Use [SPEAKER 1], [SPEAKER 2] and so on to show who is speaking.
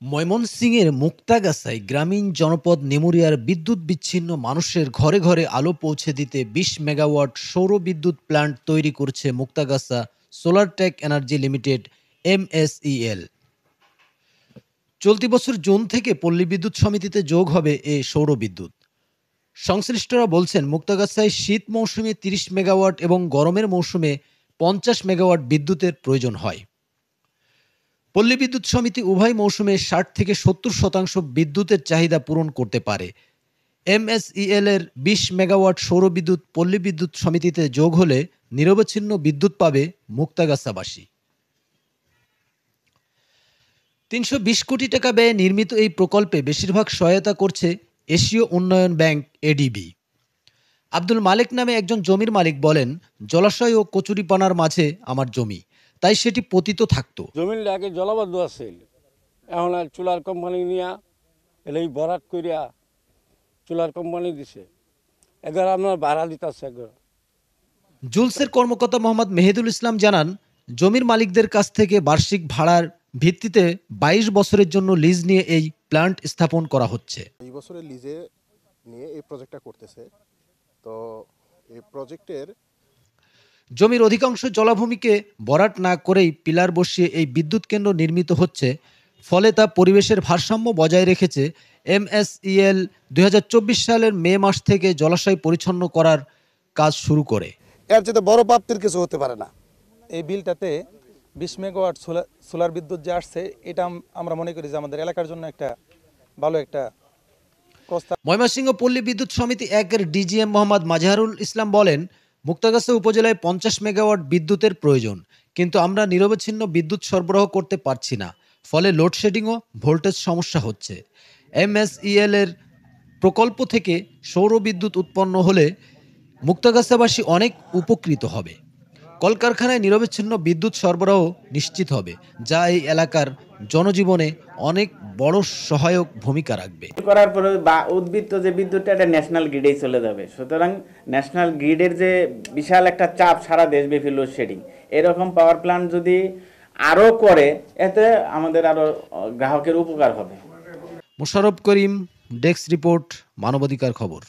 [SPEAKER 1] ময়মনসিংহের মুক্তাগাছায় গ্রামীণ জনপদ নেমুরিয়ার বিদ্যুৎ বিচ্ছিন্ন মানুষের ঘরে ঘরে আলো পৌঁছে দিতে ২০ মেগাওয়াট সৌর বিদ্যুৎ প্ল্যান্ট তৈরি করছে Muktagacha solar tech energy limited MSEL. চলতি বছর জুন থেকে পল্লী বিদ্যুৎ সমিতিতে যোগ হবে এ সৌর বিদ্যুৎ। সংশ্লিষ্টরা বলছেন, মুক্তাগাছায় শীত মৌসুমে ৩০ মেগাওয়াট এবং গরমের মৌসুমে ৫০ মেগাওয়াট বিদ্যুতের প্রয়োজন হয়। পল্লী বিদ্যুৎ সমিতি উভয় মৌসুমে ৬০ থেকে ৭০% বিদ্যুতের চাহিদা পূরণ করতে পারে। এমএসইএল এর ২০ মেগাওয়াট সৌর বিদ্যুৎ পল্লী বিদ্যুৎ সমিতিতে যোগ হলে নিরবচ্ছিন্ন বিদ্যুৎ পাবে মুক্তাগাছাবাসী। ৩২০ কোটি টাকা ব্যয়ে নির্মিত এই প্রকল্পে বেশিরভাগ সহায়তা করছে এশীয় উন্নয়ন ব্যাংক এডিবি। আব্দুল মালিক নামে একজন জমির মালিক বলেন, জলাশয় ও কচুরিপানার মাঝে আমার জমি, তাই সেটি পতিত থাকতো।
[SPEAKER 2] জমির আগে জলাবদ্ধ আছে, এখন আর চুলার কোম্পানি নিয়ে এলেই বরাত করিয়া চুলার কোম্পানি দিছে, এগার আপনার ভাড়া দিতেছে।
[SPEAKER 1] জুলসের কর্মকর্তা মোহাম্মদ মেহেদুল ইসলাম জানান, জমির মালিকদের কাছ থেকে বার্ষিক ভাড়ার ভিত্তিতে ২২ বছরের জন্য লিজ নিয়ে এই প্ল্যান্ট স্থাপন করা হচ্ছে।
[SPEAKER 3] এই বছরের লিজে নিয়ে এই প্রজেক্টটা করতেছে। তো এই প্রজেক্টের
[SPEAKER 1] জমির অধিকাংশ জলাভূমিকে ভরাট না করেই পিলার বসিয়ে এই বিদ্যুৎ কেন্দ্র নির্মিত হচ্ছে, ফলে তা পরিবেশের ভারসাম্য বজায় রেখেছে। এমএসইএল ২০২৪ সালের মে মাস থেকে জলাশয় পরিচ্ছন্ন করার কাজ শুরু করে।
[SPEAKER 4] এর চেয়ে বড় প্রাপ্তির কিছু হতে পারে না।
[SPEAKER 5] এই বিলটাতে ২০ মেগাওয়াট সোলার বিদ্যুৎ যে আসছে, এটা আমরা মনে করি যে আমাদের এলাকার জন্য একটা ভালো একটা প্রস্তাব।
[SPEAKER 1] ময়মনসিংহ পল্লী বিদ্যুৎ সমিতি ১-এর ডিজিএম মোহাম্মদ মাজহারুল ইসলাম বলেন, মুক্তাগাছা উপজেলায় ৫০ মেগাওয়াট বিদ্যুতের প্রয়োজন, কিন্তু আমরা নিরবচ্ছিন্ন বিদ্যুৎ সরবরাহ করতে পারছি না, ফলে লোডশেডিং ও ভোল্টেজ সমস্যা হচ্ছে। এমএসইএল এর প্রকল্প থেকে সৌর বিদ্যুৎ উৎপন্ন হলে মুক্তাগাছাবাসী অনেক উপকৃত হবে। কলকারখানায় নিরবচ্ছিন্ন বিদ্যুৎ সরবরাহ নিশ্চিত হবে, যা এই এলাকার জনজীবনে অনেক বড় সহায়ক ভূমিকা রাখবে।
[SPEAKER 6] করার পরে বা উদ্বৃত্ত যে বিদ্যুৎটা এটা ন্যাশনাল গ্রিডেই চলে যাবে, সুতরাং ন্যাশনাল গ্রিডের যে বিশাল একটা চাপ সারা দেশব্যাপী লোডশেডিং, এরকম পাওয়ার প্ল্যান্ট যদি আরও করে, এতে আমাদের আরও গ্রাহকের উপকার হবে।
[SPEAKER 1] মোশাররফ করিম, ডেস্ক রিপোর্ট, মানবাধিকার খবর।